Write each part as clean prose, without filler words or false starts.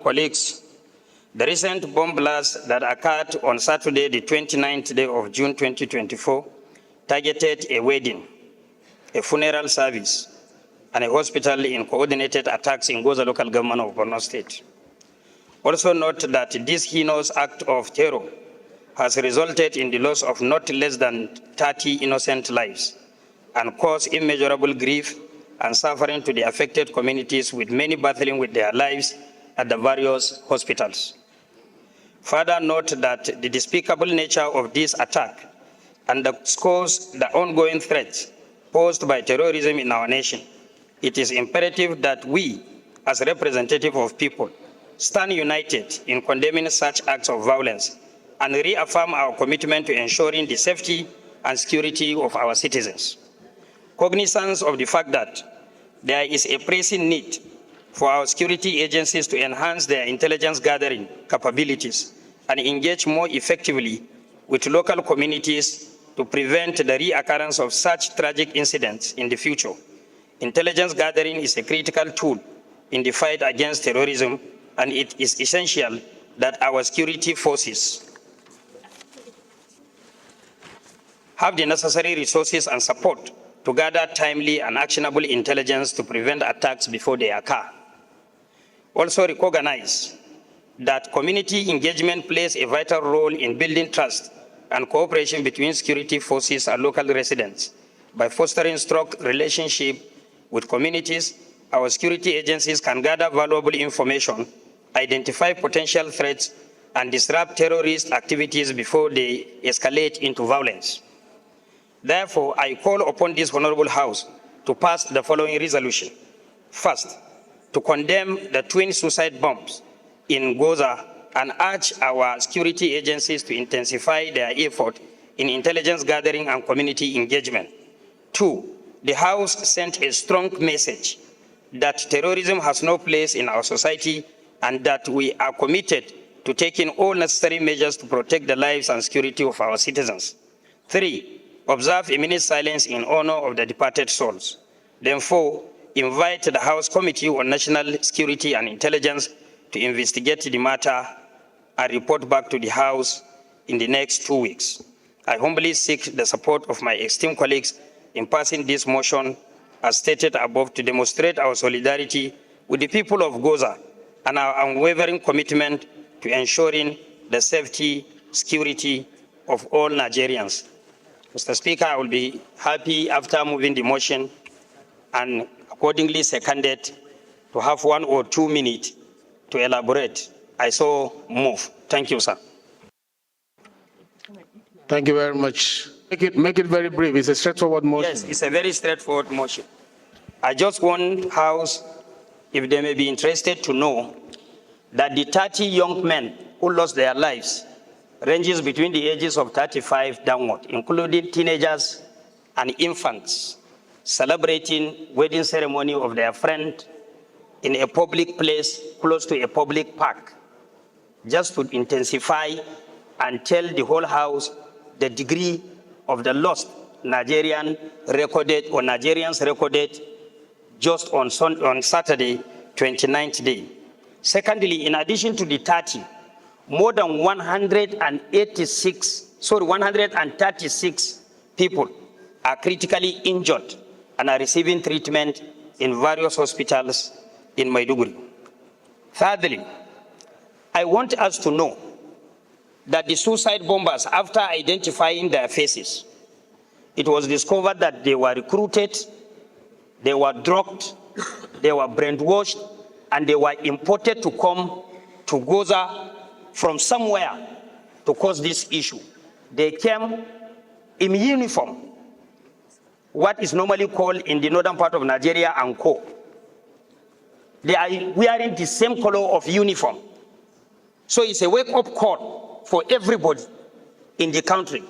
Colleagues, the recent bomb blast that occurred on Saturday, the 29th day of June 2024, targeted a wedding, a funeral service, and a hospital in coordinated attacks in Goza local government of Borno State. Also note that this heinous act of terror has resulted in the loss of not less than 30 innocent lives and caused immeasurable grief and suffering to the affected communities, with many battling with their lives at the various hospitals. Further note that the despicable nature of this attack underscores the ongoing threat posed by terrorism in our nation. It is imperative that we, as representatives of people, stand united in condemning such acts of violence and reaffirm our commitment to ensuring the safety and security of our citizens. Cognizance of the fact that there is a pressing need for our security agencies to enhance their intelligence gathering capabilities and engage more effectively with local communities to prevent the reoccurrence of such tragic incidents in the future. Intelligence gathering is a critical tool in the fight against terrorism, and it is essential that our security forces have the necessary resources and support to gather timely and actionable intelligence to prevent attacks before they occur. Also recognize that community engagement plays a vital role in building trust and cooperation between security forces and local residents. By fostering strong relationships with communities, our security agencies can gather valuable information, identify potential threats, and disrupt terrorist activities before they escalate into violence. Therefore, I call upon this Honorable House to pass the following resolution. First, to condemn the twin suicide bombs in Goza and urge our security agencies to intensify their effort in intelligence gathering and community engagement. Two, the House sent a strong message that terrorism has no place in our society and that we are committed to taking all necessary measures to protect the lives and security of our citizens. Three, observe a minute's silence in honor of the departed souls. Then four, invite the House Committee on National Security and Intelligence to investigate the matter and report back to the House in the next 2 weeks. I humbly seek the support of my esteemed colleagues in passing this motion as stated above to demonstrate our solidarity with the people of Goza and our unwavering commitment to ensuring the safety, security of all Nigerians. Mr. Speaker, I will be happy after moving the motion and accordingly seconded to have 1 or 2 minutes to elaborate. I so move. Thank you, sir. Thank you very much. Make it very brief. It's a straightforward motion. Yes, it's a very straightforward motion. I just want House, if they may be interested, to know that the 30 young men who lost their lives ranges between the ages of 35 downward, including teenagers and infants, celebrating wedding ceremony of their friend in a public place close to a public park, just to intensify and tell the whole House the degree of the loss Nigerians recorded just on Saturday, 29th day. Secondly, in addition to the 30, more than 136 people are critically injured and are receiving treatment in various hospitals in Maiduguri. Thirdly, I want us to know that the suicide bombers, after identifying their faces, it was discovered that they were recruited, they were drugged, they were brainwashed, and they were imported to come to Goza from somewhere to cause this issue. They came in uniform, what is normally called in the northern part of Nigeria, anko. They are wearing the same color of uniform. So it's a wake-up call for everybody in the country.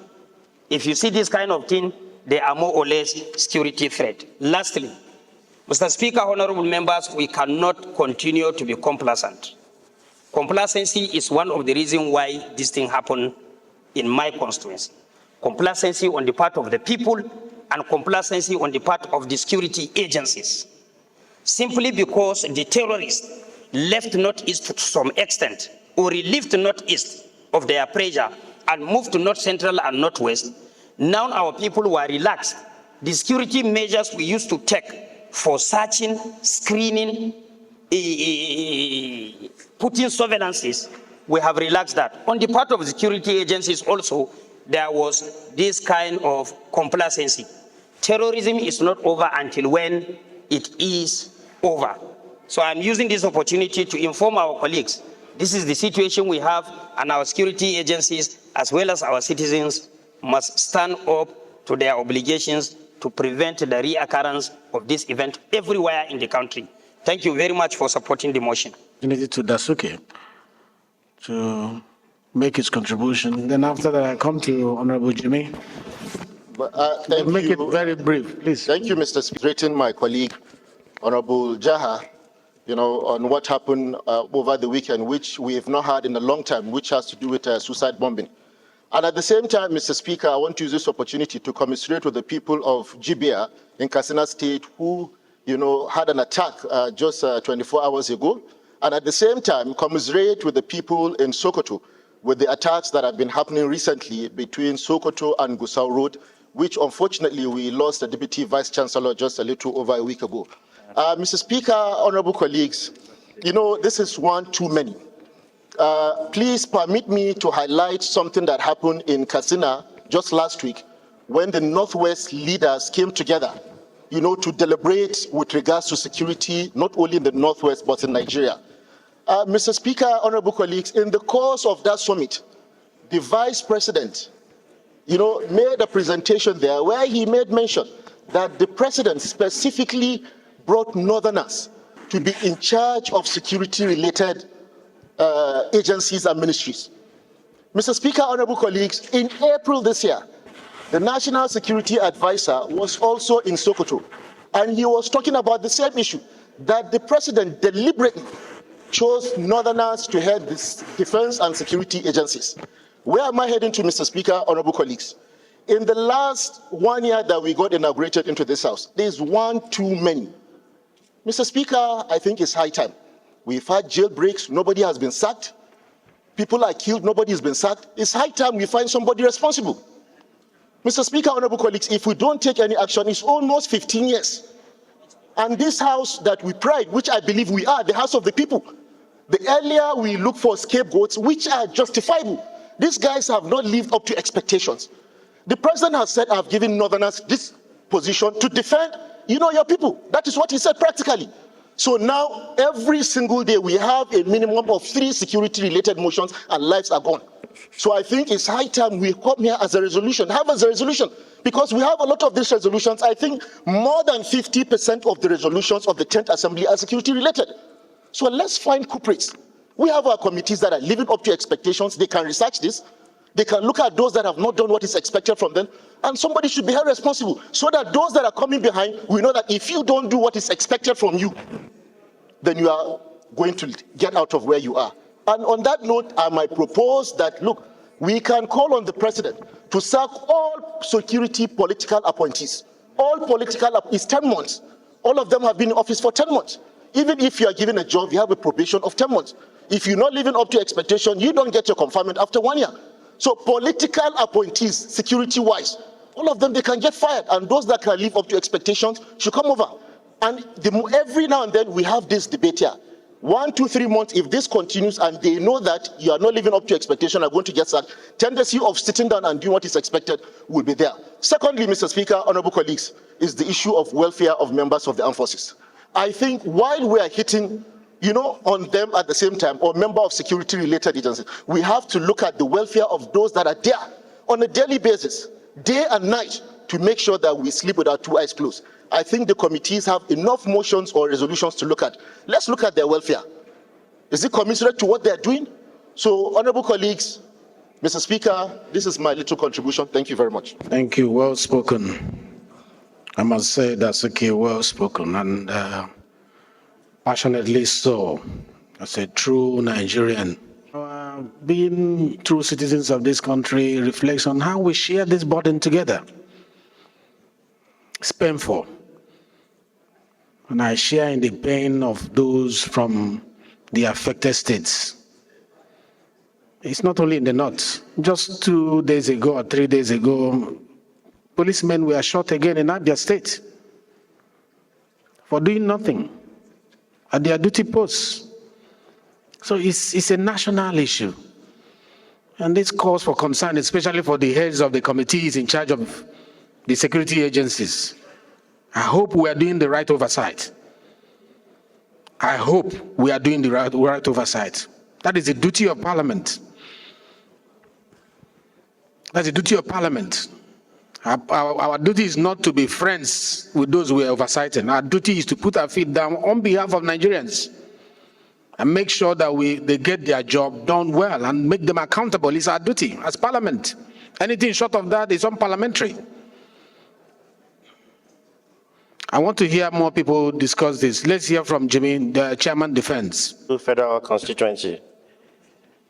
If you see this kind of thing, they are more or less security threat. Lastly, Mr. Speaker, honorable members, we cannot continue to be complacent. Complacency is one of the reasons why this thing happened in my constituency. Complacency on the part of the people and complacency on the part of the security agencies. Simply because the terrorists left Northeast to some extent, or relieved Northeast of their pressure and moved to North Central and Northwest, now our people were relaxed. The security measures we used to take for searching, screening, putting surveillances, we have relaxed that. On the part of security agencies also, there was this kind of complacency. Terrorism is not over until when it is over. So I'm using this opportunity to inform our colleagues, this is the situation we have, and our security agencies, as well as our citizens, must stand up to their obligations to prevent the reoccurrence of this event everywhere in the country. Thank you very much for supporting the motion. To Dasuke to make his contribution. Then after that, I come to Honorable Jimmy. Make it very brief, please. Thank you, Mr. Speaker. Written my colleague, Honorable Jaha, on what happened over the weekend, which we have not had in a long time, which has to do with suicide bombing. And at the same time, Mr. Speaker, I want to use this opportunity to commiserate with the people of Jibia in Katsina State who, had an attack just 24 hours ago. And at the same time, commiserate with the people in Sokoto with the attacks that have been happening recently between Sokoto and Gusau Road, which unfortunately we lost the Deputy Vice Chancellor just a little over a week ago. Mr. Speaker, honorable colleagues, this is one too many. Please permit me to highlight something that happened in Katsina just last week when the Northwest leaders came together, to deliberate with regards to security, not only in the Northwest, but in Nigeria. Mr. Speaker, honorable colleagues, in the course of that summit, the Vice President, made a presentation there where he made mention that the President specifically brought Northerners to be in charge of security-related agencies and ministries. Mr. Speaker, honorable colleagues, in April this year, the National Security Advisor was also in Sokoto, and he was talking about the same issue, that the President deliberately chose Northerners to head the defense and security agencies. Where am I heading to, Mr. Speaker, honorable colleagues? In the last 1 year that we got inaugurated into this House, there's one too many. Mr. Speaker, I think it's high time. We've had jailbreaks, nobody has been sacked. People are killed, nobody has been sacked. It's high time we find somebody responsible. Mr. Speaker, honorable colleagues, if we don't take any action, it's almost 15 years. And this House that we pride, which I believe we are, the House of the people, the earlier we look for scapegoats, which are justifiable, these guys have not lived up to expectations. The President has said, I've given Northerners this position to defend, your people. That is what he said practically. So now, every single day, we have a minimum of 3 security-related motions and lives are gone. So I think it's high time we come here as a resolution, because we have a lot of these resolutions. I think more than 50% of the resolutions of the 10th Assembly are security-related. So let's find culprits. We have our committees that are living up to expectations. They can research this. They can look at those that have not done what is expected from them, and somebody should be held responsible so that those that are coming behind, we know that if you don't do what is expected from you, then you are going to get out of where you are. And on that note, I might propose that, look, we can call on the President to sack all security political appointees. It's 10 months. All of them have been in office for 10 months. Even if you are given a job, you have a probation of 10 months. If you're not living up to expectation, you don't get your confinement after 1 year. So political appointees, security-wise, all of them, they can get fired. And those that can live up to expectations should come over. And every now and then, we have this debate here. 1, 2, 3 months, if this continues and they know that you are not living up to expectation, are going to get sacked, tendency of sitting down and doing what is expected will be there. Secondly, Mr. Speaker, honorable colleagues, is the issue of welfare of members of the armed forces. I think while we are hitting, on them at the same time, or member of security-related agencies, we have to look at the welfare of those that are there on a daily basis, day and night, to make sure that we sleep with our 2 eyes closed. I think the committees have enough motions or resolutions to look at. Let's look at their welfare. Is it commensurate to what they're doing? So, honorable colleagues, Mr. Speaker, this is my little contribution. Thank you very much. Thank you. Well spoken. I must say that's okay, well spoken, and passionately so, as a true Nigerian. Being true citizens of this country reflects on how we share this burden together. It's painful. And I share in the pain of those from the affected states. It's not only in the north. Just 2 days ago or 3 days ago, policemen were shot again in Abia State for doing nothing at their duty posts. So it's a national issue. And this calls for concern, especially for the heads of the committees in charge of the security agencies. I hope we are doing the right oversight. I hope we are doing the right oversight. That is the duty of Parliament. That's the duty of Parliament. Our duty is not to be friends with those we are oversighting. Our duty is to put our feet down on behalf of Nigerians and make sure that they get their job done well and make them accountable. It's our duty as Parliament. Anything short of that is unparliamentary. I want to hear more people discuss this. Let's hear from Jimmy, the Chairman Defense. Federal constituency.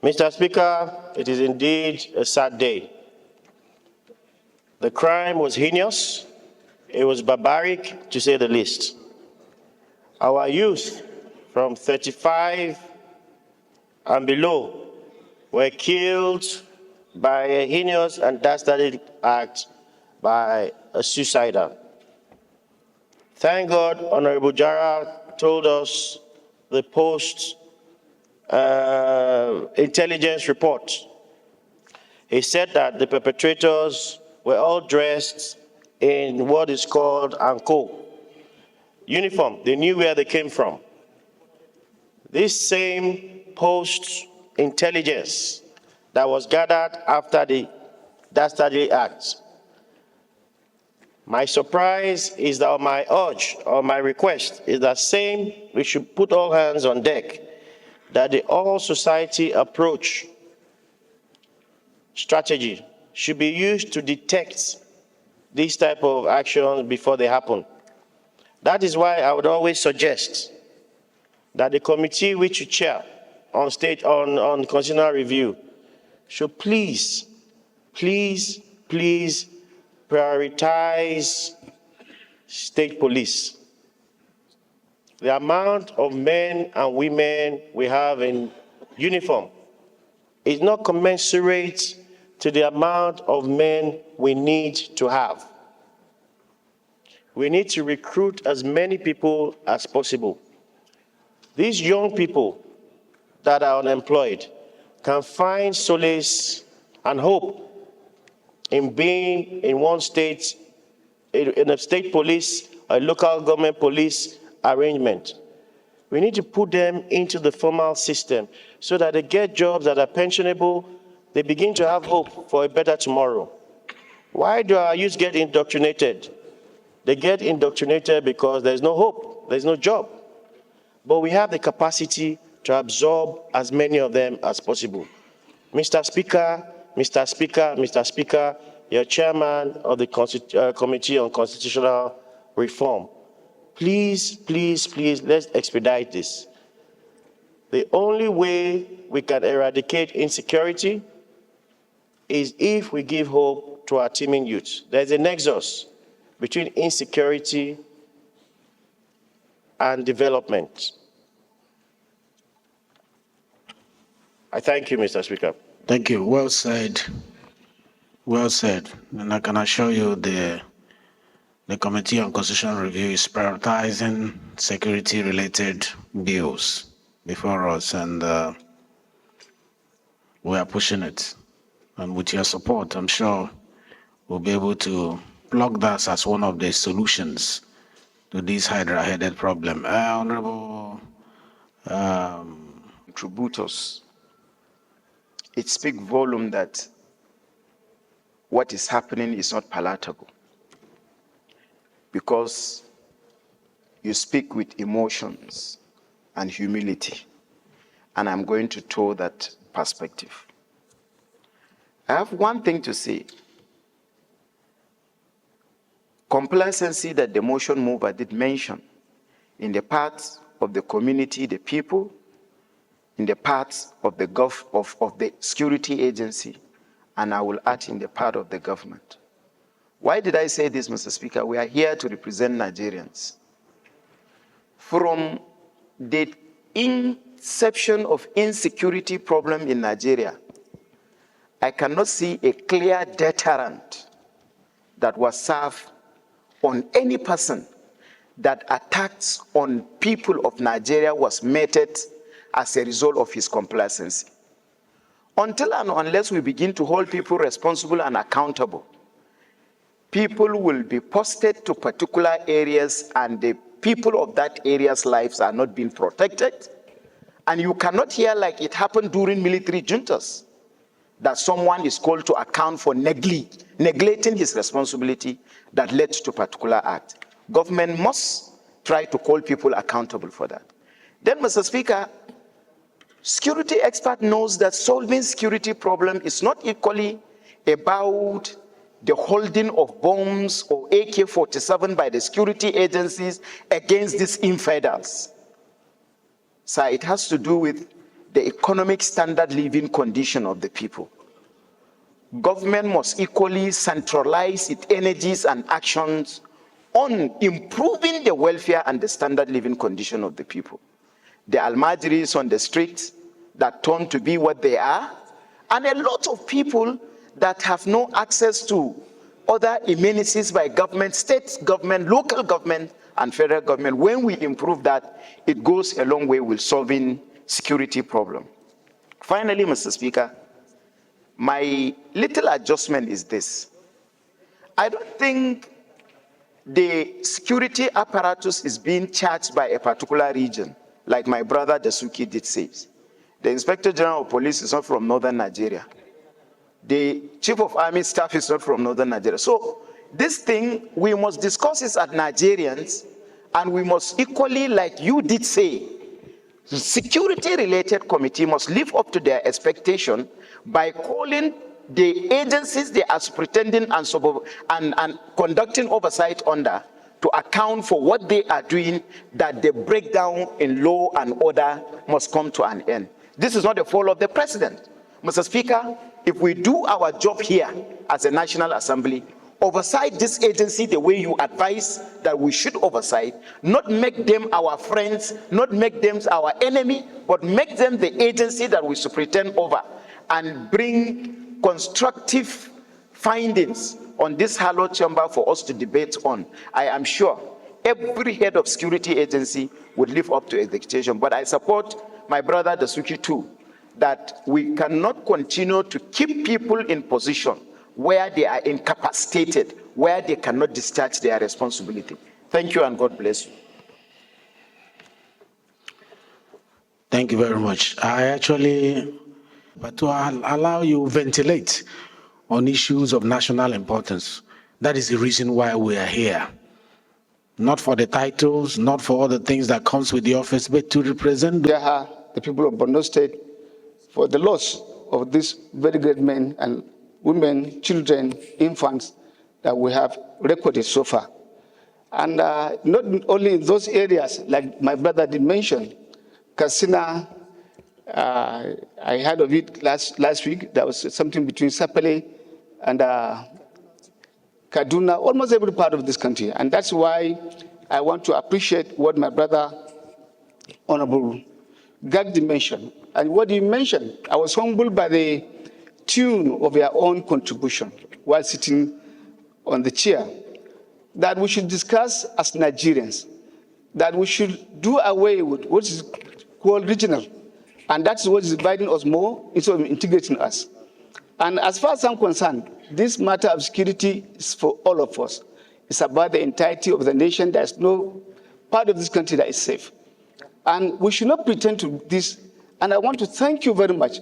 Mr. Speaker, it is indeed a sad day. The crime was heinous. It was barbaric, to say the least. Our youth from 35 and below were killed by a heinous and dastardly act by a suicider. Thank God, Honorable Jara told us the post-intelligence report. He said that the perpetrators were all dressed in what is called ANCO uniform. They knew where they came from. This same post-intelligence that was gathered after the dastardly act. My surprise is that, or my urge, or my request is that we should put all hands on deck, that the all-society approach strategy should be used to detect these type of actions before they happen. That is why I would always suggest that the committee which you chair on constitutional review should please prioritize state police. The amount of men and women we have in uniform is not commensurate to the amount of men we need to have. We need to recruit as many people as possible. These young people that are unemployed can find solace and hope in being in one state, in a state police, a local government police arrangement. We need to put them into the formal system so that they get jobs that are pensionable. They begin to have hope for a better tomorrow. Why do our youth get indoctrinated? They get indoctrinated because there's no hope, there's no job. But we have the capacity to absorb as many of them as possible. Mr. Speaker, you're chairman of the Committee on Constitutional Reform. Please, let's expedite this. The only way we can eradicate insecurity is if we give hope to our teeming youth. There's a nexus between insecurity and development. I thank you, Mr. Speaker. Thank you. Well said. Well said. And I can assure you the Committee on Constitutional Review is prioritizing security-related bills before us, and we are pushing it. And with your support, I'm sure we'll be able to plug that as one of the solutions to this Hydra-headed problem. Honorable contributors, it speaks volume that what is happening is not palatable, because you speak with emotions and humility, and I'm going to toe that perspective. I have one thing to say. Complacency that the motion mover did mention in the parts of the community, the people, in the parts of the of the security agency, and I will add in the part of the government. Why did I say this, Mr. Speaker? We are here to represent Nigerians. From the inception of insecurity problem in Nigeria, I cannot see a clear deterrent that was served on any person that attacks on people of Nigeria was meted as a result of his complacency. Until and unless we begin to hold people responsible and accountable, people will be posted to particular areas and the people of that area's lives are not being protected. And you cannot hear, like it happened during military juntas, that someone is called to account for neglecting his responsibility that led to a particular act. Government must try to call people accountable for that. Then, Mr. Speaker, security expert knows that solving security problem is not equally about the holding of bombs or AK-47 by the security agencies against these infidels. So it has to do with the economic standard living condition of the people. Government must equally centralize its energies and actions on improving the welfare and the standard living condition of the people. The Almajiris on the streets that turn to be what they are, and a lot of people that have no access to other amenities by government, state government, local government, and federal government. When we improve that, it goes a long way with solving security problem. Finally, Mr. Speaker, my little adjustment is this. I don't think the security apparatus is being charged by a particular region, like my brother Dasuki did say. The Inspector General of Police is not from northern Nigeria. The Chief of Army Staff is not from northern Nigeria. So this thing, we must discuss it as Nigerians, and we must equally, like you did say, the security-related committee must live up to their expectation by calling the agencies they are pretending and conducting oversight under to account for what they are doing, that the breakdown in law and order must come to an end. This is not the fault of the president. Mr. Speaker, if we do our job here as a National Assembly, oversight this agency the way you advise that we should oversight, not make them our friends, not make them our enemy, but make them the agency that we should pretend over and bring constructive findings on this hallowed chamber for us to debate on. I am sure every head of security agency would live up to expectation, but I support my brother Dasuki too, that we cannot continue to keep people in position where they are incapacitated, where they cannot discharge their responsibility. Thank you and God bless you. Thank you very much. But to allow you ventilate on issues of national importance, that is the reason why we are here. Not for the titles, not for all the things that comes with the office, but to represent the people of Borno State for the loss of these very great men and women, children, infants that we have recorded so far. And not only in those areas, like my brother did mention, Katsina, I heard of it last week. There was something between Sapele and Kaduna, almost every part of this country. And that's why I want to appreciate what my brother, Honorable Gagdi mentioned. And what he mentioned, I was humbled by the tune of your own contribution while sitting on the chair, that we should discuss as Nigerians, that we should do away with what is called regional. And that's what is dividing us more instead of integrating us. And as far as I'm concerned, this matter of security is for all of us. It's about the entirety of the nation. There's no part of this country that is safe. And we should not pretend to this. And I want to thank you very much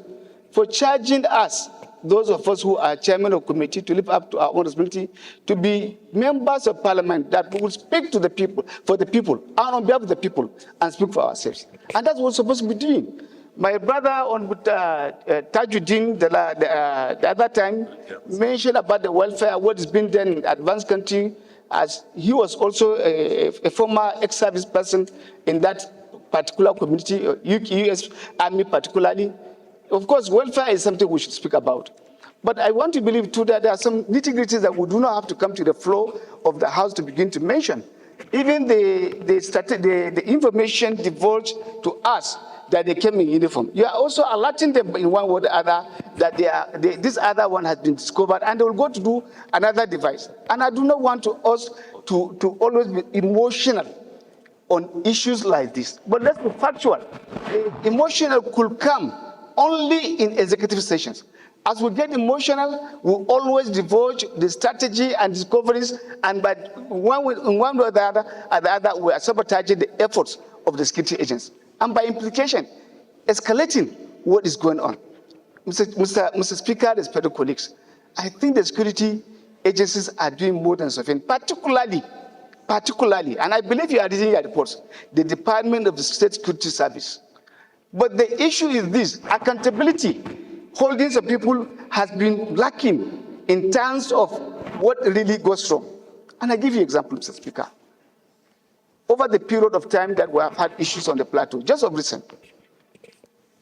for charging us, those of us who are chairman of committee, to live up to our own responsibility, to be members of parliament that will speak to the people, for the people, and on behalf of the people, and speak for ourselves. And that's what we're supposed to be doing. My brother on Tajuddin the other time mentioned about the welfare, what is being done in advanced country, as he was also a former ex-service person in that particular community, U.S. Army particularly. Of course, welfare is something we should speak about. But I want to believe too that there are some nitty-gritties that we do not have to come to the floor of the House to begin to mention. Even the information divulged to us that they came in uniform, you are also alerting them in one way or the other that this other one has been discovered and they will go to do another device. And I do not want us to always be emotional on issues like this. But let's be factual. Emotional could come only in executive sessions. As we get emotional, we always divulge the strategy and discoveries, and by one way or the other, we are sabotaging the efforts of the security agents. And by implication, escalating what is going on. Mr. Speaker, respected colleagues, I think the security agencies are doing more than sufficient, particularly, and I believe you are reading your reports, the Department of the State Security Service. But the issue is this: accountability, holdings of people has been lacking in terms of what really goes wrong. And I give you an example, Mr. Speaker. Over the period of time that we have had issues on the plateau, just of recent,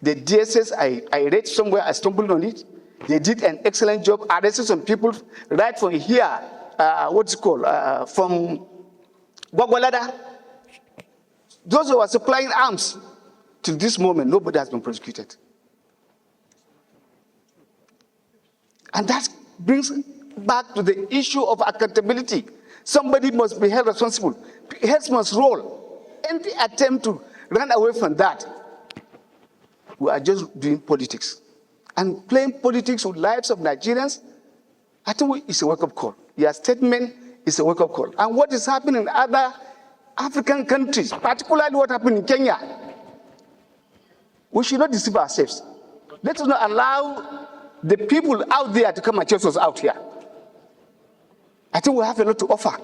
the DSS, I read somewhere, I stumbled on it, they did an excellent job arresting some people right from here, from Gwagwalada. Those who are supplying arms, to this moment, nobody has been prosecuted. And that brings back to the issue of accountability. Somebody must be held responsible. Heads must roll. Any attempt to run away from that, we are just doing politics. And playing politics with lives of Nigerians, I think it's a wake-up call. Your statement is a wake-up call. And what is happening in other African countries, particularly what happened in Kenya, we should not deceive ourselves. Let us not allow the people out there to come and chase us out here. I think we have a lot to offer,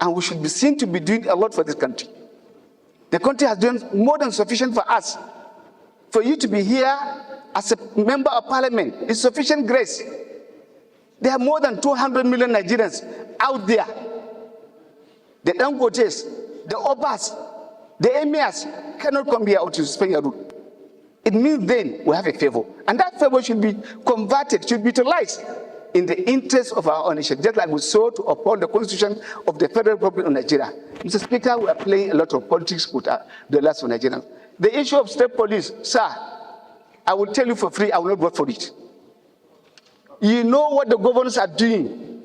and we should be seen to be doing a lot for this country. The country has done more than sufficient for us. For you to be here as a member of parliament is sufficient grace. There are more than 200 million Nigerians out there. The Dangotes, the Obas, the Emirs cannot come here to suspend your rule. It means then we have a favor. And that favor should be converted, should be utilized in the interest of our own nation, just like we sought to uphold the Constitution of the Federal Republic of Nigeria. Mr. Speaker, we are playing a lot of politics with the last of Nigerians. The issue of state police, sir, I will tell you for free, I will not vote for it. You know what the governors are doing,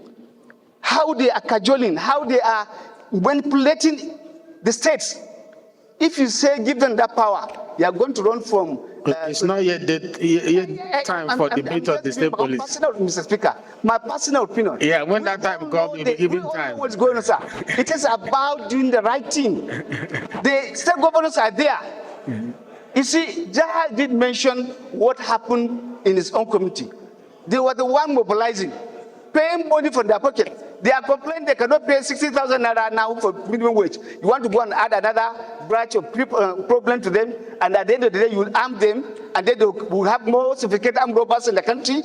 how they are cajoling, how they are manipulating the states. If you say give them that power, you are going to run from... it's not yet time for debate of the state police. Mr. Speaker, my personal opinion. Yeah, when that time comes, you'll be given time. What's going on, sir? It is about doing the right thing. The state governors are there. You see, Jaha did mention what happened in his own community. They were the one mobilizing, paying money from their pocket. They are complaining they cannot pay 60,000 naira now for minimum wage. You want to go and add another branch of problem to them, and at the end of the day, you will arm them, and then they will have more sophisticated armed robbers in the country.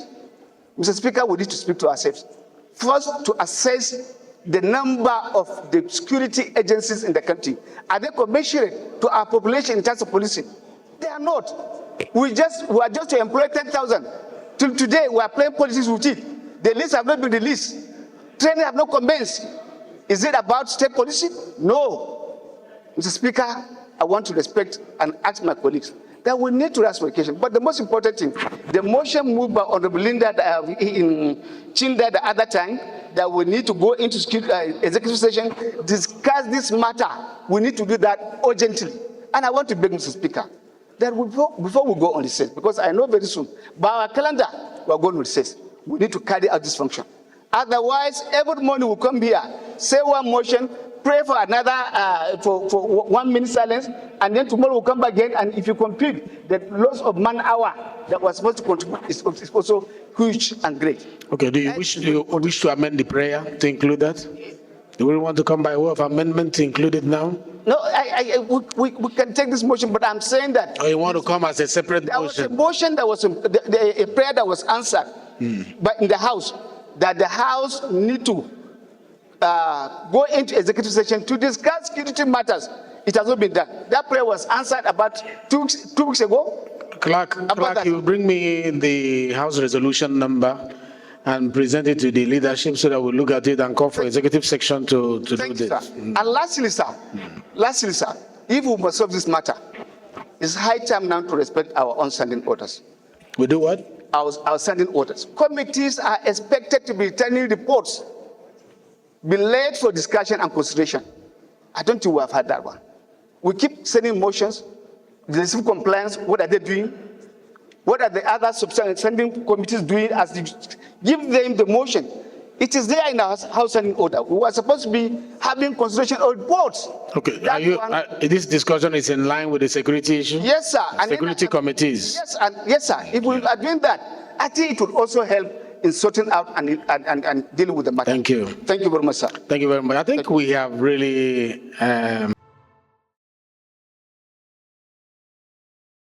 Mr. Speaker, we need to speak to ourselves. First, to assess the number of the security agencies in the country. Are they commensurate to our population in terms of policing? They are not. We are just to employ 10,000. Till today, we are playing politics with it. The lists have not been released. Training have not commenced. Is it about state policy? No. Mr. Speaker, I want to respect and ask my colleagues that we need to raise occasion. But the most important thing, the motion moved by Honorable Linda in Chinda the other time, that we need to go into executive session, discuss this matter. We need to do that urgently. And I want to beg Mr. Speaker that before we go on recess, because I know very soon, by our calendar, we are going to recess. We need to carry out this function. Otherwise, every morning we'll come here, say one motion, pray for another, for 1 minute silence, and then tomorrow we'll come back again, and if you compute the loss of man hour that was supposed to contribute is also huge and great. Okay, do you wish to amend the prayer to include that? Do we want to come by way of amendment to include it now? No, we can take this motion, but I'm saying that... Oh, you want to come as a separate motion? There was a motion that was, a prayer that was answered but in the House, that the House need to go into executive session to discuss security matters. It has not been done. That prayer was answered about two weeks ago. Clerk, you bring me the House resolution number and present it to the leadership so that we'll look at it and call for executive section to do Thank this. you, sir. And lastly, sir, if we must solve this matter, it's high time now to respect our own standing orders. We do what? Our standing orders. Committees are expected to be returning reports, be laid for discussion and consideration. I don't think we have had that one. We keep sending motions, the civil compliance, what are they doing? What are the other standing committees doing as they give them the motion? It is there in our house standing order. We were supposed to be having consideration of reports. Okay, That this discussion is in line with the security issue? Yes, sir. And Security committees? Yes, sir. If we are doing that, I think it would also help in sorting out and dealing with the matter. Thank you. Thank you very much, sir. Thank you very much. I think we have really